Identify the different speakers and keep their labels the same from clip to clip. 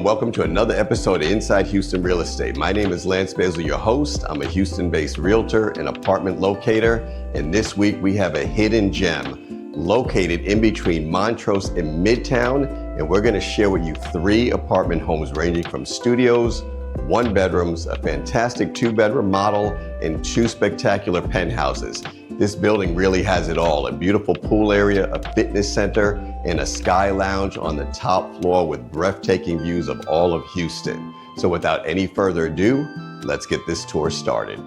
Speaker 1: welcome to another episode of Inside Houston Real Estate. My name is Lance Basil, your host. I'm a Houston-based realtor and apartment locator, and this week we have a hidden gem located in between Montrose and Midtown, and we're going to share with you 3 apartment homes ranging from studios, 1 bedrooms, a fantastic 2-bedroom model, and 2 spectacular penthouses. This building really has it all: a beautiful pool area, a fitness center, and a sky lounge on the top floor with breathtaking views of all of Houston. So without any further ado, let's get this tour started.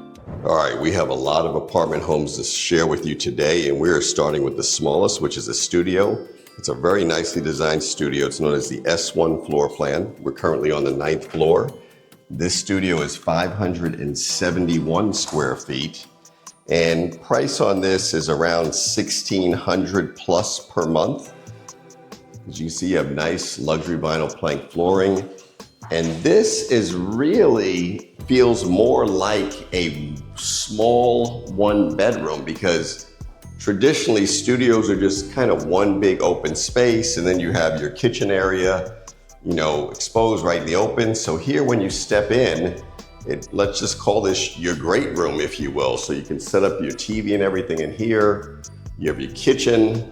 Speaker 1: All right, we have a lot of apartment homes to share with you today, and we're starting with the smallest, which is a studio. It's a very nicely designed studio. It's known as the S1 floor plan. We're currently on the 9th floor. This studio is 571 square feet. And price on this is around $1,600 plus per month. As you see, you have nice luxury vinyl plank flooring. And this is really feels more like a small 1-bedroom, because traditionally studios are just kind of one big open space, and then you have your kitchen area, exposed right in the open. So here, when you step in, let's just call this your great room, if you will. So you can set up your TV and everything in here. You have your kitchen,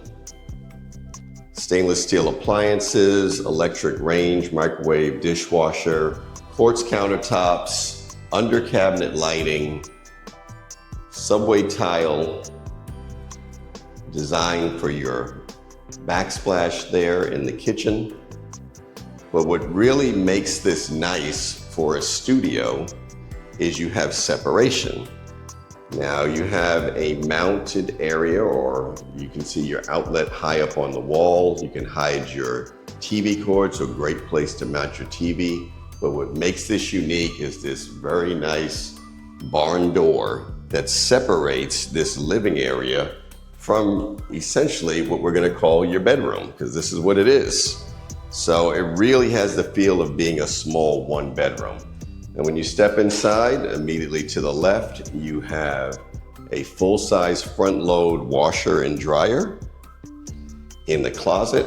Speaker 1: stainless steel appliances, electric range, microwave, dishwasher, quartz countertops, under cabinet lighting, subway tile, designed for your backsplash there in the kitchen. But what really makes this nice for a studio is you have separation. Now you have a mounted area, or you can see your outlet high up on the wall. You can hide your TV cord, so great place to mount your TV. But what makes this unique is this very nice barn door that separates this living area from essentially what we're gonna call your bedroom, because this is what it is. So it really has the feel of being a small 1-bedroom. And when you step inside, immediately to the left, you have a full-size front-load washer and dryer. In the closet,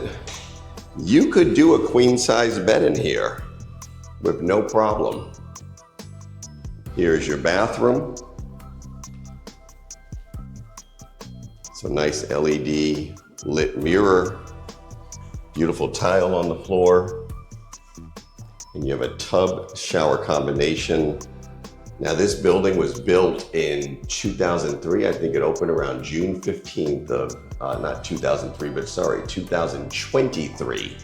Speaker 1: you could do a queen-size bed in here with no problem. Here's your bathroom. It's a nice LED lit mirror, beautiful tile on the floor. And you have a tub shower combination. Now, this building was built in 2003. I think it opened around June 15th of, not 2003, but sorry, 2023.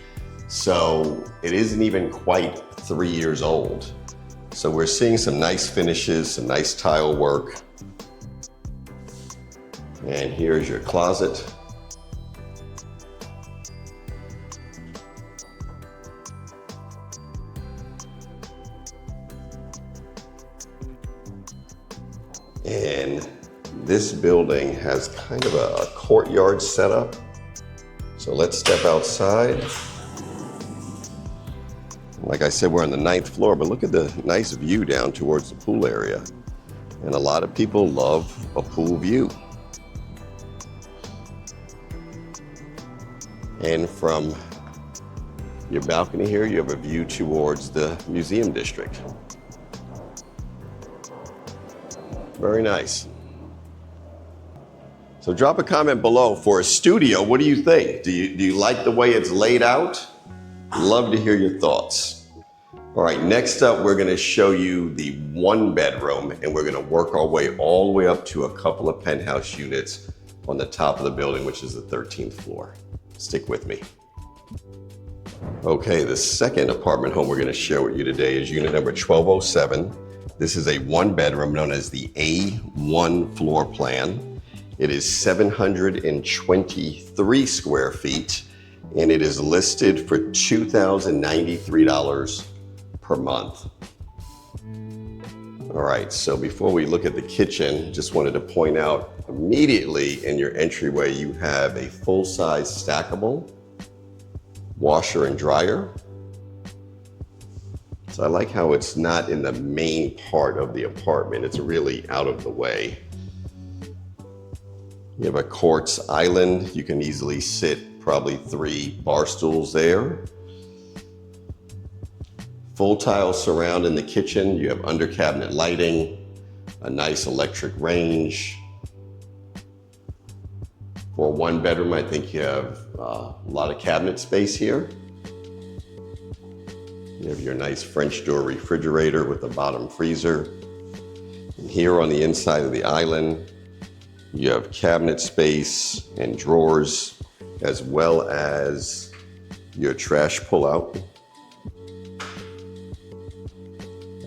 Speaker 1: So it isn't even quite 3 years old. So we're seeing some nice finishes, some nice tile work. And here's your closet. And this building has kind of a courtyard setup. So let's step outside. Like I said, we're on the 9th floor, but look at the nice view down towards the pool area. And a lot of people love a pool view. And from your balcony here, you have a view towards the museum district. Very nice. So drop a comment below. For a studio, what do you think? Do you like the way it's laid out? Love to hear your thoughts. All right, next up, we're gonna show you the 1-bedroom, and we're gonna work our way all the way up to a couple of penthouse units on the top of the building, which is the 13th floor. Stick with me. Okay, the second apartment home we're gonna share with you today is unit number 1207. This is a 1-bedroom known as the A1 floor plan. It is 723 square feet, and it is listed for $2,093 per month. All right, so before we look at the kitchen, just wanted to point out immediately in your entryway, you have a full-size stackable washer and dryer. So I like how it's not in the main part of the apartment. It's really out of the way. You have a quartz island. You can easily sit probably 3 bar stools there. Full tile surround in the kitchen. You have under cabinet lighting, a nice electric range. For one bedroom, I think you have a lot of cabinet space here. You have your nice French door refrigerator with a bottom freezer. And here on the inside of the island, you have cabinet space and drawers, as well as your trash pullout.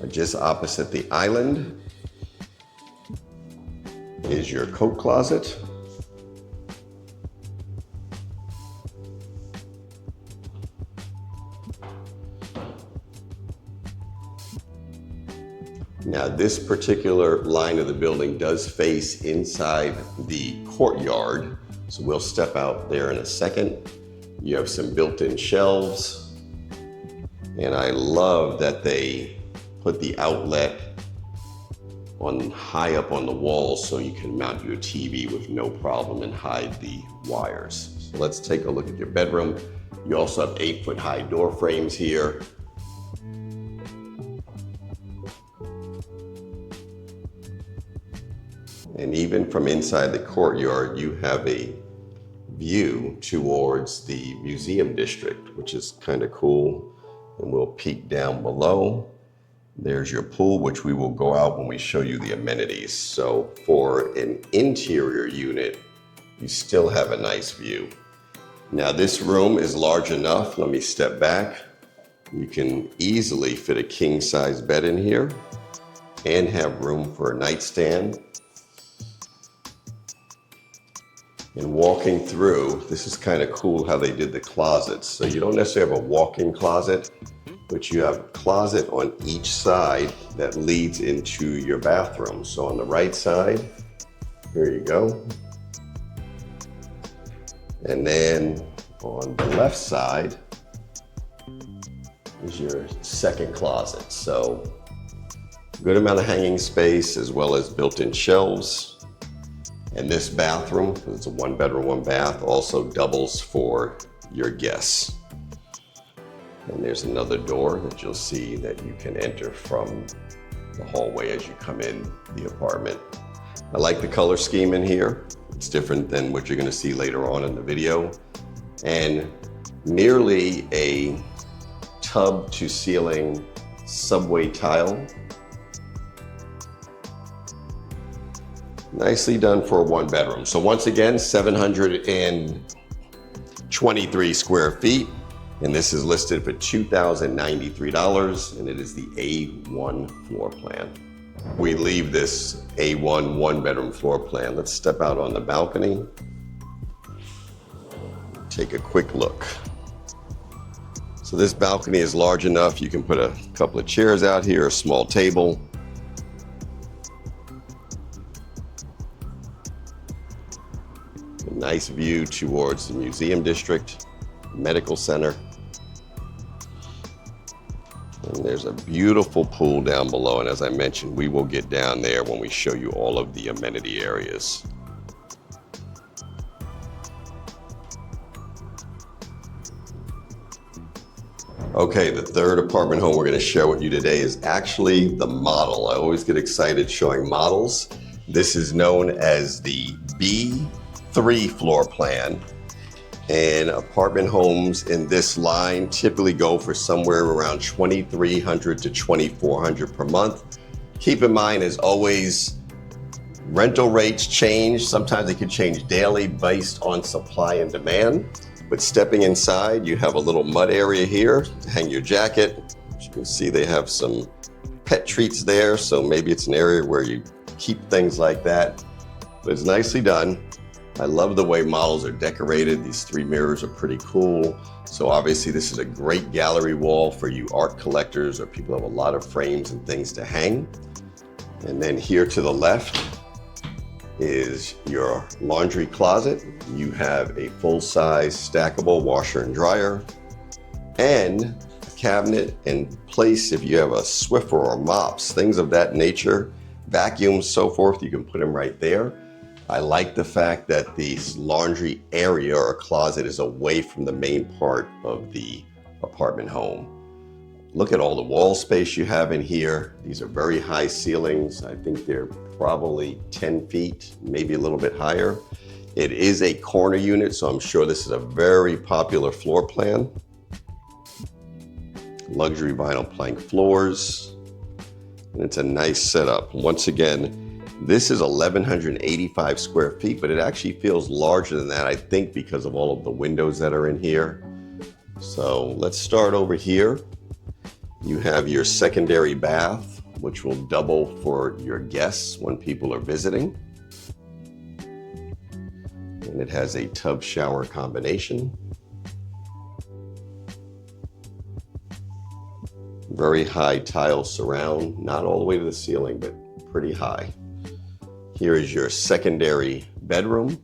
Speaker 1: Just opposite the island is your coat closet. Now, this particular line of the building does face inside the courtyard, so we'll step out there in a second. You have some built-in shelves, and I love that they put the outlet on high up on the wall so you can mount your TV with no problem and hide the wires. So let's take a look at your bedroom. You also have 8-foot high door frames here. And even from inside the courtyard, you have a view towards the museum district, which is kind of cool. And we'll peek down below. There's your pool, which we will go out when we show you the amenities. So for an interior unit, you still have a nice view. Now this room is large enough. Let me step back. You can easily fit a king-size bed in here and have room for a nightstand. And walking through, this is kind of cool how they did the closets. So you don't necessarily have a walk-in closet, but you have a closet on each side that leads into your bathroom. So on the right side, here you go. And then on the left side is your second closet. So good amount of hanging space as well as built-in shelves. And this bathroom, because it's a 1-bedroom, 1-bath, also doubles for your guests. And there's another door that you'll see that you can enter from the hallway as you come in the apartment. I like the color scheme in here. It's different than what you're going to see later on in the video. And nearly a tub to ceiling subway tile. Nicely done for a 1-bedroom. So once again, 723 square feet. And this is listed for $2,093, and it is the A1 floor plan. We leave this A1 1-bedroom floor plan. Let's step out on the balcony. Take a quick look. So this balcony is large enough. You can put a couple of chairs out here, a small table. A nice view towards the museum district, medical center. And there's a beautiful pool down below, and as I mentioned, we will get down there when we show you all of the amenity areas. Okay, the third apartment home we're going to share with you today is actually the model. I always get excited showing models. This is known as the B3 floor plan. And apartment homes in this line typically go for somewhere around $2,300 to $2,400 per month. Keep in mind, as always, rental rates change. Sometimes they can change daily based on supply and demand. But stepping inside, you have a little mud area here to hang your jacket. As you can see, they have some pet treats there. So maybe it's an area where you keep things like that. But it's nicely done. I love the way models are decorated. These 3 mirrors are pretty cool. So obviously this is a great gallery wall for you art collectors or people who have a lot of frames and things to hang. And then here to the left is your laundry closet. You have a full-size stackable washer and dryer and a cabinet and place if you have a Swiffer or mops, things of that nature, vacuums, so forth, you can put them right there. I like the fact that the laundry area or closet is away from the main part of the apartment home. Look at all the wall space you have in here. These are very high ceilings. I think they're probably 10 feet, maybe a little bit higher. It is a corner unit, so I'm sure this is a very popular floor plan. Luxury vinyl plank floors, and it's a nice setup. Once again, this is 1,185 square feet, but it actually feels larger than that, I think, because of all of the windows that are in here. So let's start over here. You have your secondary bath, which will double for your guests when people are visiting. And it has a tub shower combination. Very high tile surround, not all the way to the ceiling, but pretty high. Here is your secondary bedroom.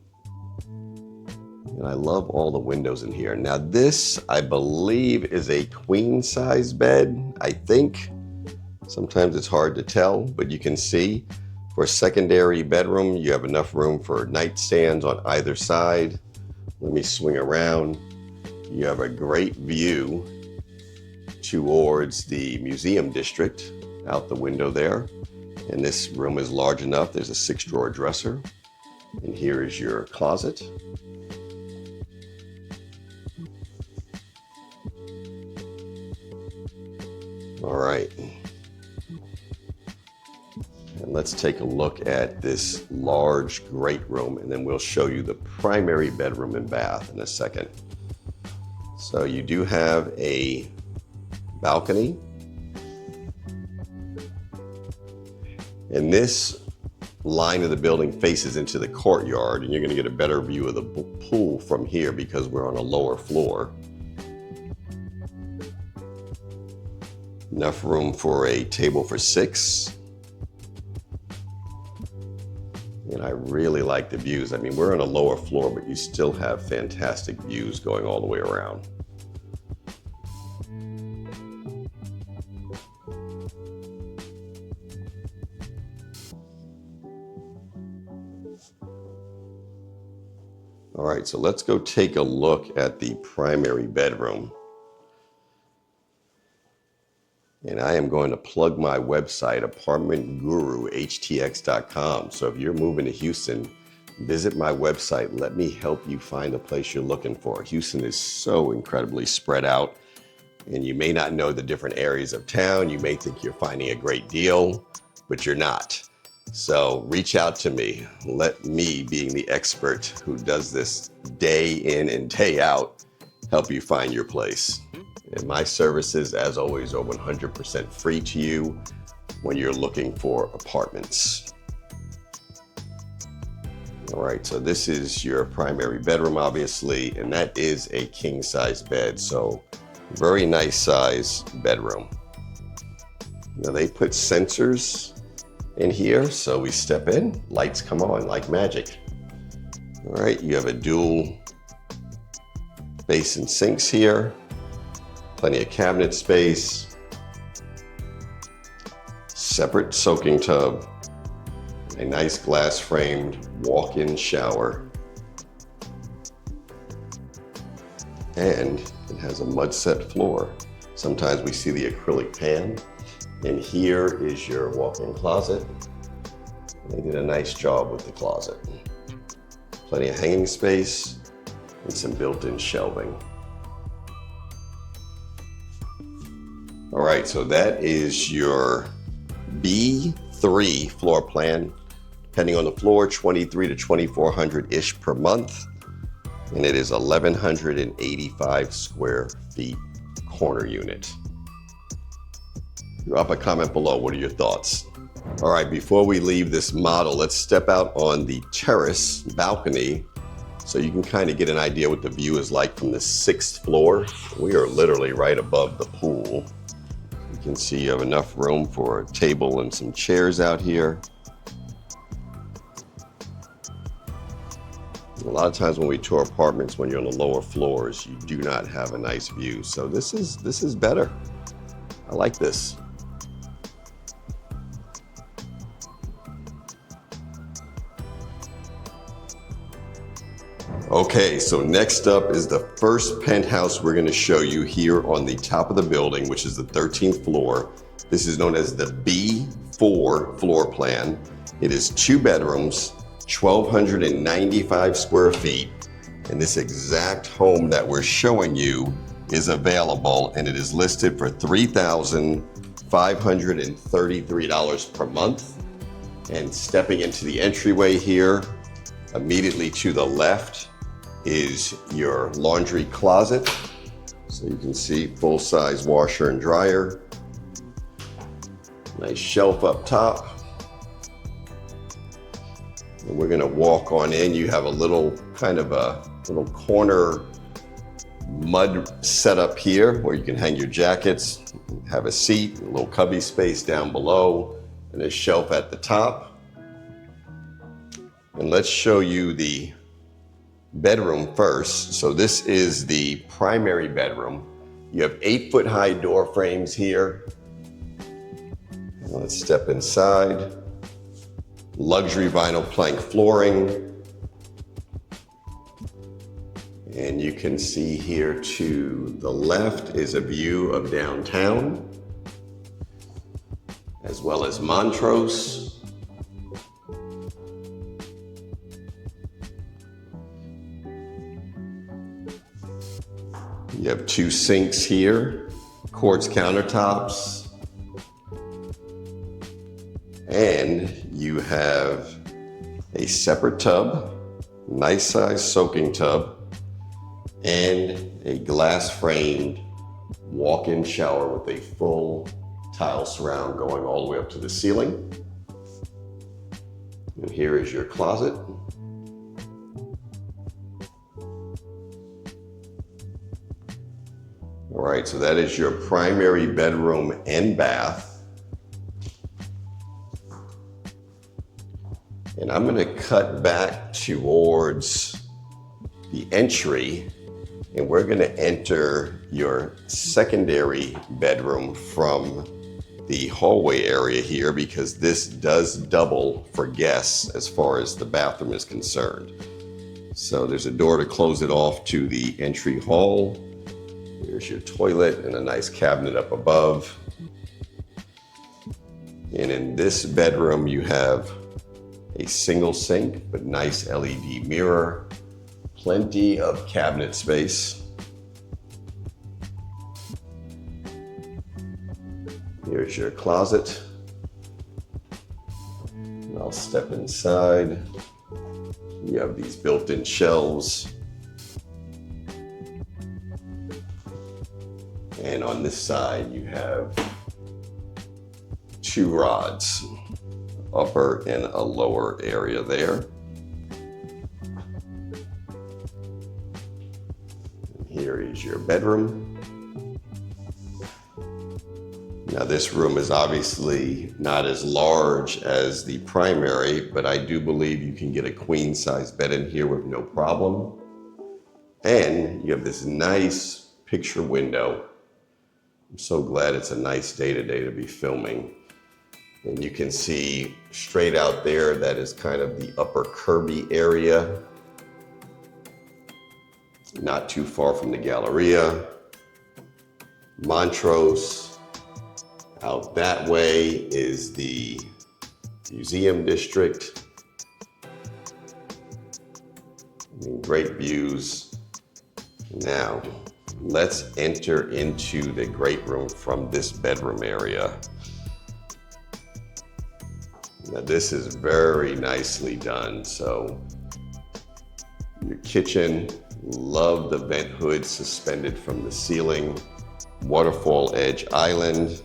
Speaker 1: And I love all the windows in here. Now this, I believe, is a queen size bed, I think. Sometimes it's hard to tell, but you can see for a secondary bedroom, you have enough room for nightstands on either side. Let me swing around. You have a great view towards the museum district out the window there. And this room is large enough. There's a 6-drawer dresser. And here is your closet. All right. And let's take a look at this large great room, and then we'll show you the primary bedroom and bath in a second. So you do have a balcony. And this line of the building faces into the courtyard, and you're going to get a better view of the pool from here because we're on a lower floor. Enough room for a table for 6. And I really like the views. I mean, we're on a lower floor, but you still have fantastic views going all the way around. All right, so let's go take a look at the primary bedroom. And I am going to plug my website, apartmentguruhtx.com. So if you're moving to Houston, visit my website. Let me help you find the place you're looking for. Houston is so incredibly spread out, and you may not know the different areas of town. You may think you're finding a great deal, but you're not. So reach out to me. Let me, being the expert who does this day in and day out, help you find your place. And my services, as always, are 100% free to you when you're looking for apartments. All right, so this is your primary bedroom, obviously, and that is a king-size bed, so very nice size bedroom. Now they put sensors in here, so we step in, lights come on like magic. All right, you have a dual basin sinks here. Plenty of cabinet space, separate soaking tub, a nice glass framed walk-in shower, and it has a mud set floor. Sometimes we see the acrylic pan, and here is your walk-in closet. They did a nice job with the closet. Plenty of hanging space and some built-in shelving. All right, so that is your B3 floor plan. Depending on the floor, 2,300 to 2,400-ish per month. And it is 1,185 square feet corner unit. Drop a comment below. What are your thoughts? All right, before we leave this model, let's step out on the terrace balcony so you can kind of get an idea what the view is like from the 6th floor. We are literally right above the pool. You can see you have enough room for a table and some chairs out here. A lot of times when we tour apartments, when you're on the lower floors, you do not have a nice view. So this is better. I like this. Okay, so next up is the first penthouse we're gonna show you here on the top of the building, which is the 13th floor. This is known as the B4 floor plan. It is 2 bedrooms, 1,295 square feet. And this exact home that we're showing you is available, and it is listed for $3,533 per month. And stepping into the entryway here, immediately to the left is your laundry closet. So you can see full-size washer and dryer. Nice shelf up top. And we're gonna walk on in. You have a little kind of a little corner mud setup here where you can hang your jackets, have a seat, a little cubby space down below, and a shelf at the top. And let's show you the bedroom first. So this is the primary bedroom. You have 8-foot high door frames here. Let's step inside. Luxury vinyl plank flooring. And you can see here to the left is a view of downtown, as well as Montrose. You have 2 sinks here, quartz countertops, and you have a separate tub, nice size soaking tub, and a glass framed walk-in shower with a full tile surround going all the way up to the ceiling. And here is your closet. All right, so that is your primary bedroom and bath. And I'm gonna cut back towards the entry, and we're gonna enter your secondary bedroom from the hallway area here, because this does double for guests as far as the bathroom is concerned. So there's a door to close it off to the entry hall. Here's your toilet and a nice cabinet up above. And in this bedroom, you have a single sink, but nice LED mirror, plenty of cabinet space. Here's your closet. And I'll step inside. You have these built-in shelves. And on this side, you have 2 rods, upper and a lower area there. And here is your bedroom. Now this room is obviously not as large as the primary, but I do believe you can get a queen size bed in here with no problem. And you have this nice picture window. I'm so glad it's a nice day today to be filming. And you can see straight out there, that is kind of the upper Kirby area. Not too far from the Galleria. Montrose. Out that way is the Museum District. I mean, great views. Now, let's enter into the great room from this bedroom area. Now this is very nicely done. So your kitchen, love the vent hood suspended from the ceiling, waterfall edge island,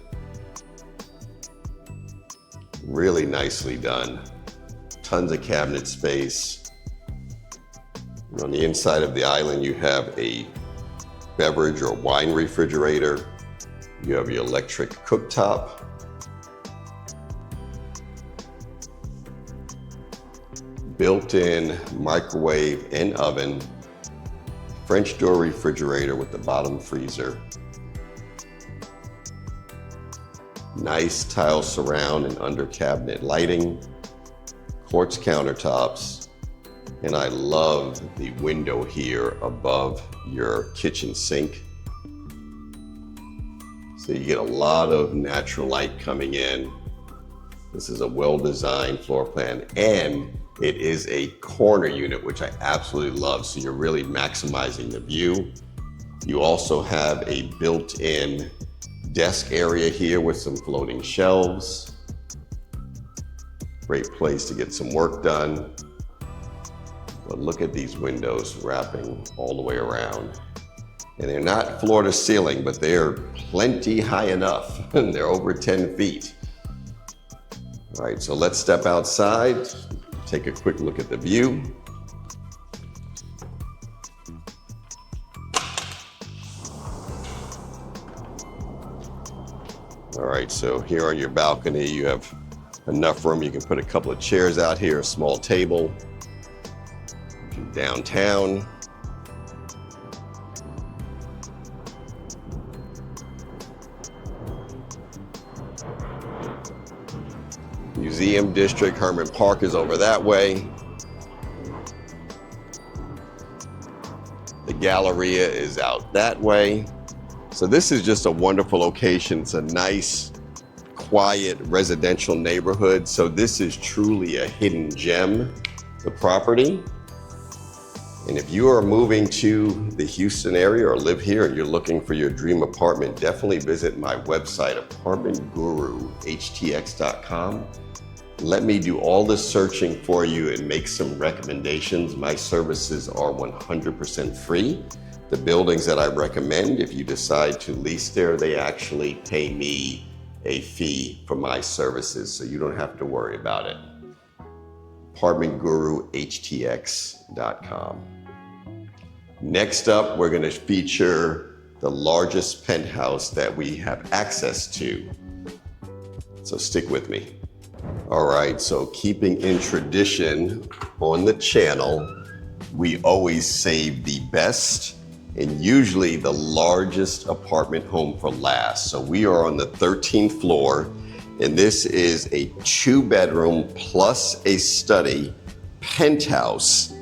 Speaker 1: really nicely done. Tons of cabinet space. And on the inside of the island, you have a beverage or wine refrigerator. You have your electric cooktop. Built-in microwave and oven. French door refrigerator with the bottom freezer. Nice tile surround and under cabinet lighting. Quartz countertops. And I love the window here above your kitchen sink. So you get a lot of natural light coming in. This is a well-designed floor plan, and it is a corner unit, which I absolutely love. So you're really maximizing the view. You also have a built-in desk area here with some floating shelves. Great place to get some work done. But look at these windows wrapping all the way around. And they're not floor to ceiling, but they're plenty high enough. They're over 10 feet. All right, so let's step outside, take a quick look at the view. All right, so here on your balcony, you have enough room. You can put a couple of chairs out here, a small table. Downtown. Museum District, Herman Park is over that way. The Galleria is out that way. So this is just a wonderful location. It's a nice, quiet residential neighborhood. So this is truly a hidden gem, the property. And if you are moving to the Houston area or live here and you're looking for your dream apartment, definitely visit my website, apartmentguruhtx.com. Let me do all the searching for you and make some recommendations. My services are 100% free. The buildings that I recommend, if you decide to lease there, they actually pay me a fee for my services, so you don't have to worry about it. apartmentguruhtx.com. Next up, we're going to feature the largest penthouse that we have access to. So stick with me. All right, so keeping in tradition on the channel, we always save the best and usually the largest apartment home for last. So we are on the 13th floor, and this is a 2-bedroom plus a study penthouse,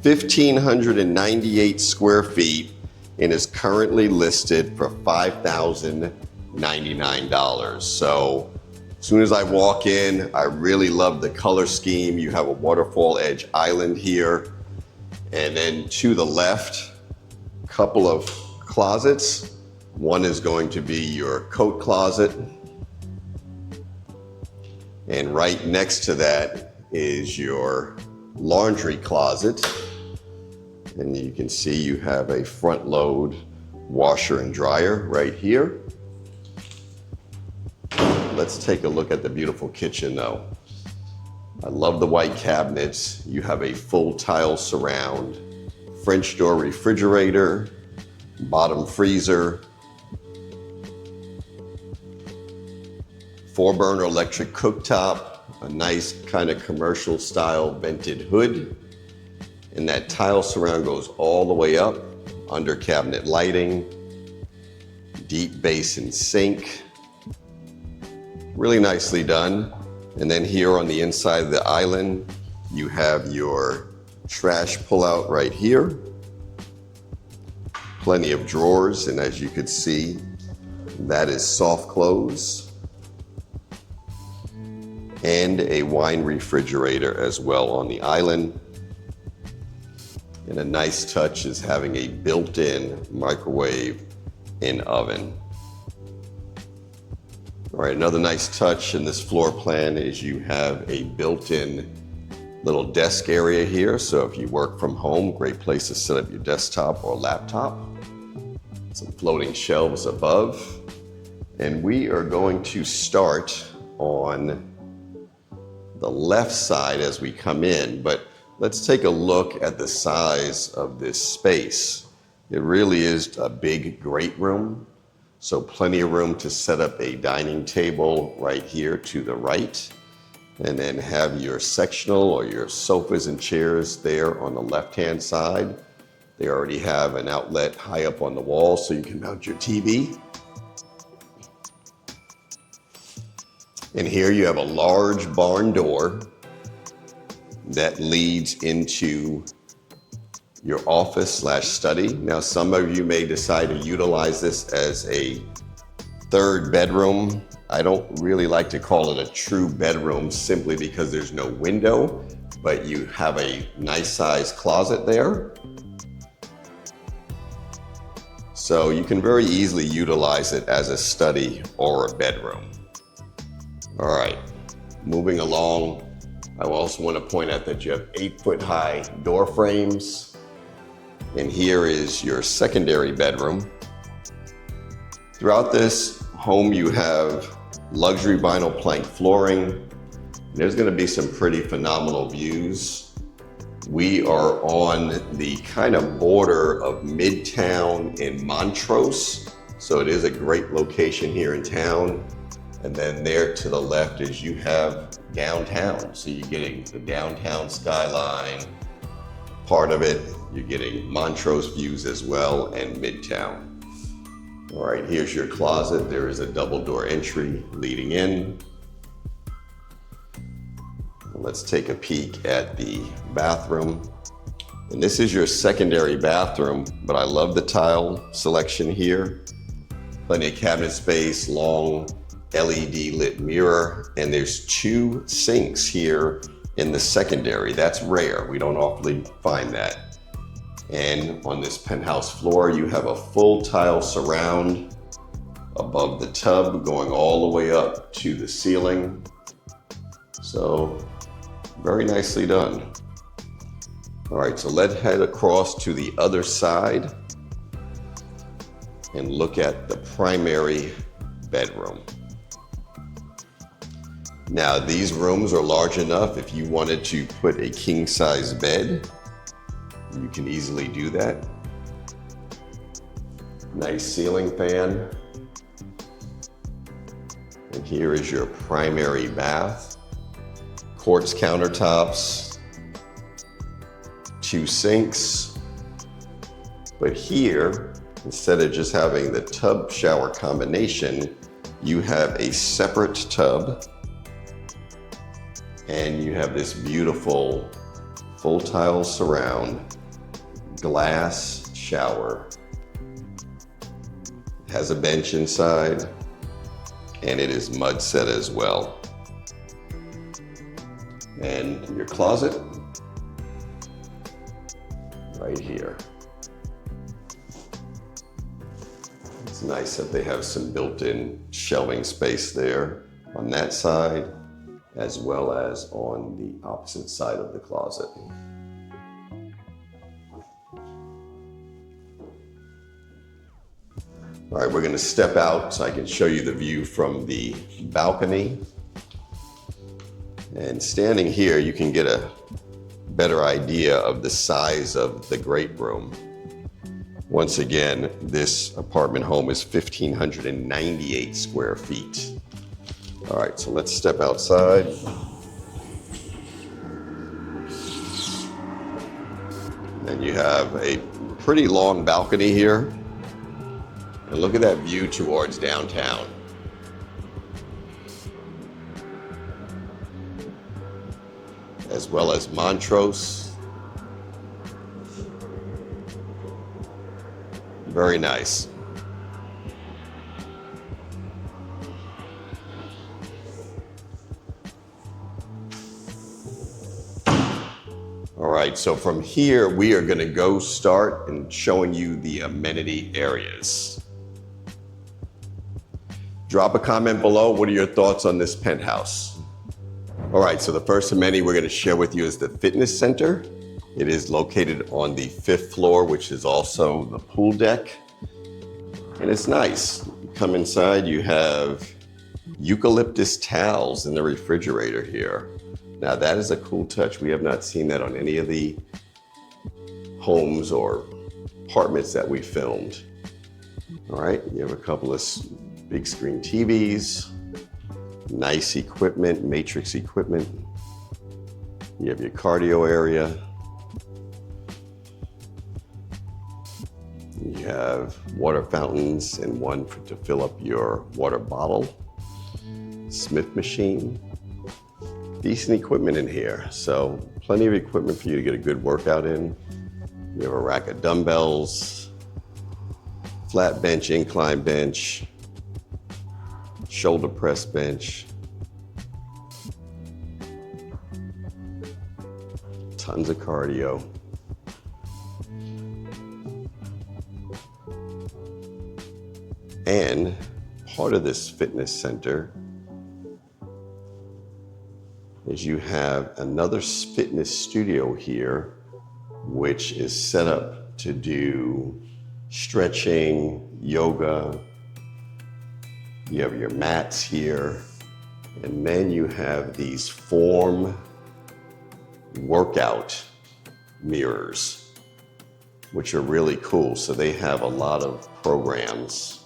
Speaker 1: 1,598 square feet, and is currently listed for $5,099. So as soon as I walk in, I really love the color scheme. You have a waterfall edge island here, and then to the left, a couple of closets. One is going to be your coat closet, and right next to that is your laundry closet. And you can see you have a front load washer and dryer right here. Let's take a look at the beautiful kitchen though. I love the white cabinets. You have a full tile surround, French door refrigerator, bottom freezer, 4-burner electric cooktop, a nice kind of commercial style vented hood. And that tile surround goes all the way up, under cabinet lighting, deep basin sink. Really nicely done. And then here on the inside of the island, you have your trash pullout right here. Plenty of drawers, and as you can see, that is soft close. And a wine refrigerator as well on the island. And a nice touch is having a built-in microwave and oven. All right, another nice touch in this floor plan is you have a built-in little desk area here. So if you work from home, great place to set up your desktop or laptop. Some floating shelves above. And we are going to start on the left side as we come in, but let's take a look at the size of this space. It really is a big, great room. So plenty of room to set up a dining table right here to the right, and then have your sectional or your sofas and chairs there on the left-hand side. They already have an outlet high up on the wall so you can mount your TV. And here you have a large barn door. that leads into your office slash study. Now, some of you may decide to utilize this as a third bedroom. I don't really like to call it a true bedroom simply because there's no window, but you have a nice sized closet there. So you can very easily utilize it as a study or a bedroom. All right, moving along, I also want to point out that you have 8-foot high door frames. And here is your secondary bedroom. Throughout this home, you have luxury vinyl plank flooring. There's going to be some pretty phenomenal views. We are on the kind of border of Midtown and Montrose. So it is a great location here in town. And then there to the left is you have downtown. So you're getting the downtown skyline part of it. You're getting Montrose views as well and Midtown. All right, here's your closet. There is a double door entry leading in. Let's take a peek at the bathroom. And this is your secondary bathroom, but I love the tile selection here. Plenty of cabinet space, long LED lit mirror, and there's 2 sinks here in the secondary. That's rare. We don't often find that. And on this penthouse floor, you have a full tile surround above the tub going all the way up to the ceiling. So very nicely done. All right, so let's head across to the other side and look at the primary bedroom. Now, these rooms are large enough if you wanted to put a king-size bed, you can easily do that. Nice ceiling fan. And here is your primary bath. Quartz countertops, 2 sinks. But here, instead of just having the tub shower combination, you have a separate tub. And you have this beautiful full tile surround, glass shower. It has a bench inside, and it is mud set as well. And your closet, right here. It's nice that they have some built-in shelving space there on that side, as well as on the opposite side of the closet. All right, we're gonna step out so I can show you the view from the balcony. And standing here, you can get a better idea of the size of the great room. Once again, this apartment home is 1,598 square feet. All right, so let's step outside. Then you have a pretty long balcony here. And look at that view towards downtown. As well as Montrose. Very nice. All right, so from here, we are gonna go start and showing you the amenity areas. Drop a comment below. What are your thoughts on this penthouse? All right, so the first amenity we're gonna share with you is the fitness center. It is located on the 5th floor, which is also the pool deck. And it's nice. You come inside, you have eucalyptus towels in the refrigerator here. Now that is a cool touch. We have not seen that on any of the homes or apartments that we filmed. All right, you have a couple of big screen TVs, nice equipment, matrix equipment. You have your cardio area. You have water fountains and one to fill up your water bottle. Smith machine. decent equipment in here. So plenty of equipment for you to get a good workout in. You have a rack of dumbbells, flat bench, incline bench, shoulder press bench, tons of cardio. And part of this fitness center is you have another fitness studio here, which is set up to do stretching, yoga. You have your mats here, and then you have these form workout mirrors, which are really cool. So they have a lot of programs.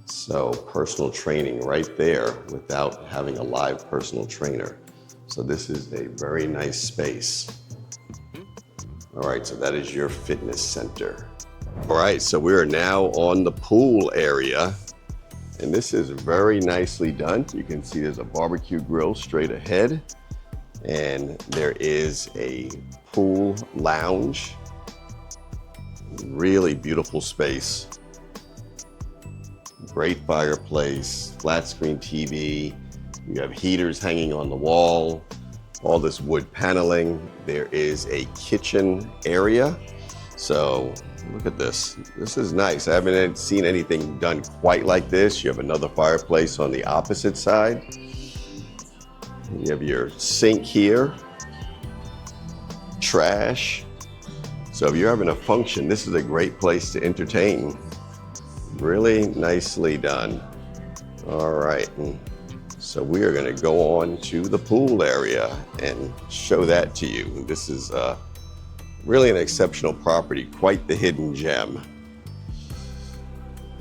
Speaker 1: So personal training right there without having a live personal trainer. So this is a very nice space. All right, so that is your fitness center. All right, so we are now on the pool area, and this is very nicely done. You can see there's a barbecue grill straight ahead, and there is a pool lounge. Really beautiful space. Great fireplace, flat screen TV. You have heaters hanging on the wall, all this wood paneling. There is a kitchen area. So look at this. This is nice. I haven't seen anything done quite like this. You have another fireplace on the opposite side. You have your sink here, trash. So if you're having a function, this is a great place to entertain. Really nicely done. All right, so we are gonna go on to the pool area and show that to you. This is really an exceptional property, quite the hidden gem.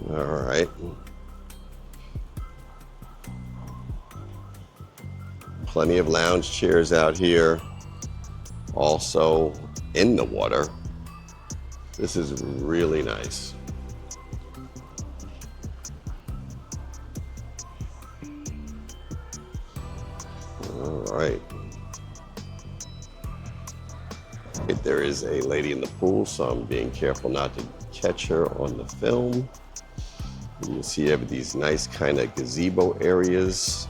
Speaker 1: All right. Plenty of lounge chairs out here, also in the water. This is really nice. All right. There is a lady in the pool, so I'm being careful not to catch her on the film. You can see you have these nice kind of gazebo areas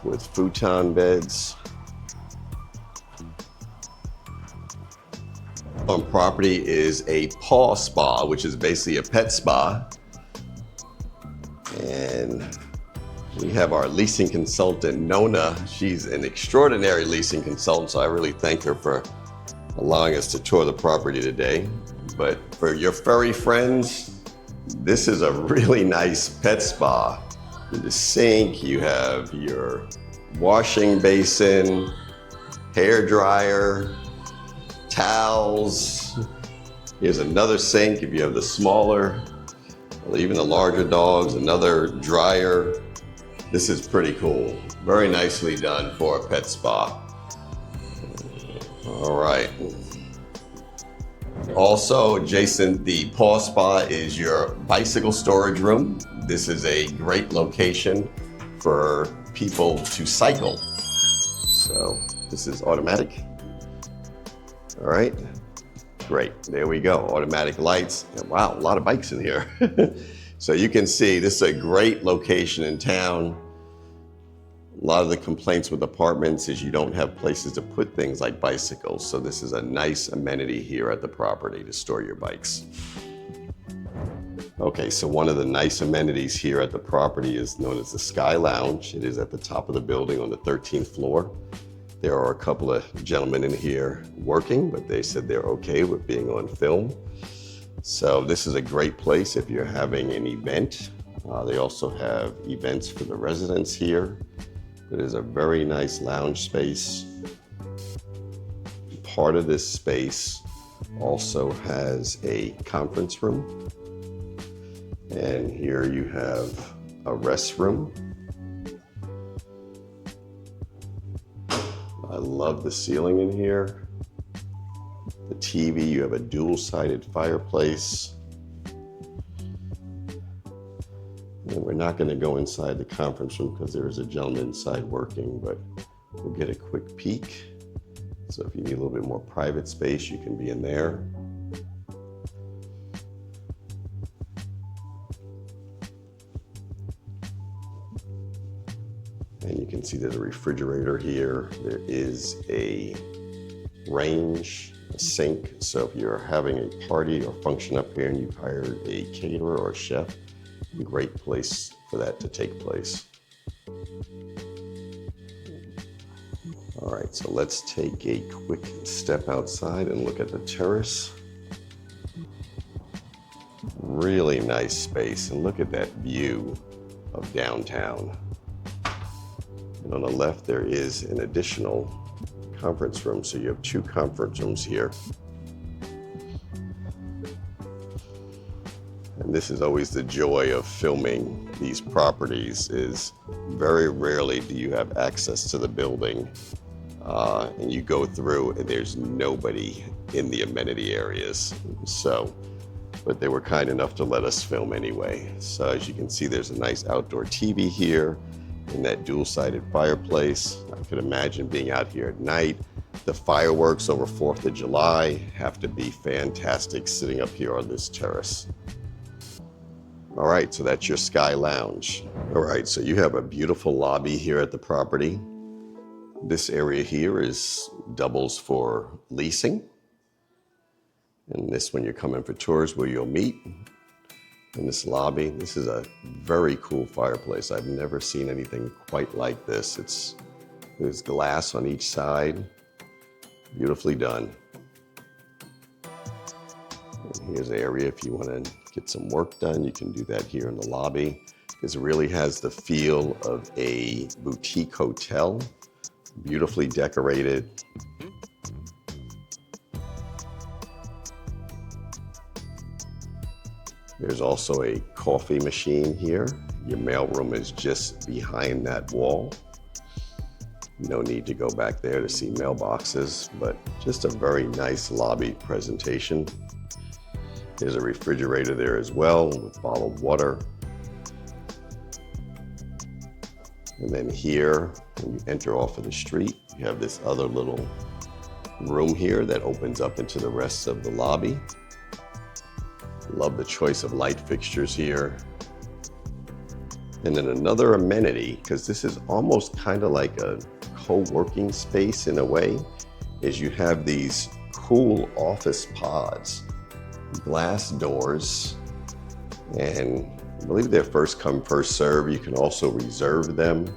Speaker 1: with futon beds. On property is a paw spa, which is basically a pet spa. And we have our leasing consultant, Nona. She's an extraordinary leasing consultant, so I really thank her for allowing us to tour the property today. But for your furry friends, this is a really nice pet spa. With the sink, you have your washing basin, hair dryer, towels. Here's another sink if you have the smaller, or even the larger dogs, another dryer. This is pretty cool. Very nicely done for a pet spa. All right. Also adjacent, the paw spa is your bicycle storage room. This is a great location for people to cycle. So this is automatic. All right, great, there we go, automatic lights. And wow, a lot of bikes in here. So you can see this is a great location in town. A lot of the complaints with apartments is you don't have places to put things like bicycles. So this is a nice amenity here at the property to store your bikes. Okay, so one of the nice amenities here at the property is known as the Sky Lounge. It is at the top of the building on the 13th floor. There are a couple of gentlemen in here working, but they said they're okay with being on film. So this is a great place if you're having an event. They also have events for the residents here. It is a very nice lounge space. Part of this space also has a conference room. And here you have a restroom. I love the ceiling in here. The TV, you have a dual-sided fireplace. And we're not going to go inside the conference room because there is a gentleman inside working, but we'll get a quick peek. So if you need a little bit more private space, you can be in there. And you can see there's a refrigerator here. There is a range, a sink. So if you're having a party or function up here and you've hired a caterer or a chef, a great place for that to take place. All right, so let's take a quick step outside and look at the terrace. Really nice space, and look at that view of downtown. And on the left, there is an additional conference room, so you have 2 conference rooms here. And this is always the joy of filming these properties, is very rarely do you have access to the building and you go through and there's nobody in the amenity areas. So, but they were kind enough to let us film anyway. So as you can see, there's a nice outdoor TV here and that dual-sided fireplace. I could imagine being out here at night. The fireworks over 4th of July have to be fantastic sitting up here on this terrace. All right, so that's your Sky Lounge. All right, so you have a beautiful lobby here at the property. This area here doubles for leasing. And this, when you're coming for tours, where you'll meet. In this lobby, this is a very cool fireplace. I've never seen anything quite like this. There's glass on each side, beautifully done. And here's an area if you want to get some work done, you can do that here in the lobby. This really has the feel of a boutique hotel, beautifully decorated. There's also a coffee machine here. Your mailroom is just behind that wall. No need to go back there to see mailboxes, but just a very nice lobby presentation. There's a refrigerator there as well with bottled water. And then here, when you enter off of the street, you have this other little room here that opens up into the rest of the lobby. Love the choice of light fixtures here. And then another amenity, because this is almost kind of like a co-working space in a way, is you have these cool office pods, glass doors, and I believe they're first come, first serve. You can also reserve them.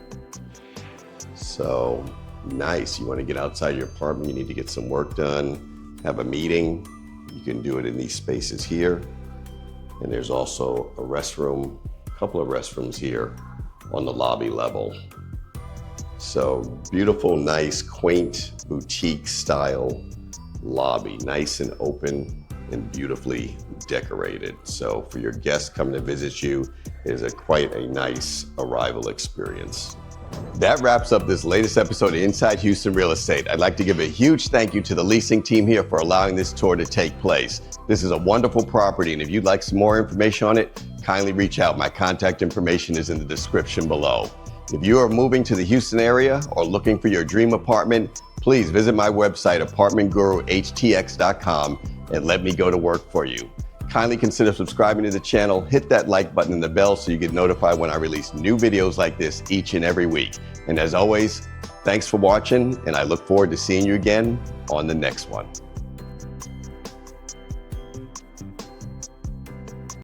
Speaker 1: So nice. You want to get outside your apartment, you need to get some work done, have a meeting, you can do it in these spaces here. And there's also a restroom, a couple of restrooms here on the lobby level. So beautiful, nice, quaint, boutique style lobby, nice and open and beautifully decorated. So for your guests coming to visit you, it is quite a nice arrival experience. That wraps up this latest episode of Inside Houston Real Estate. I'd like to give a huge thank you to the leasing team here for allowing this tour to take place. This is a wonderful property, and if you'd like some more information on it, kindly reach out. My contact information is in the description below. If you are moving to the Houston area or looking for your dream apartment, please visit my website, apartmentguruhtx.com, and let me go to work for you. Kindly consider subscribing to the channel, hit that like button and the bell so you get notified when I release new videos like this each and every week. And as always, thanks for watching, and I look forward to seeing you again on the next one.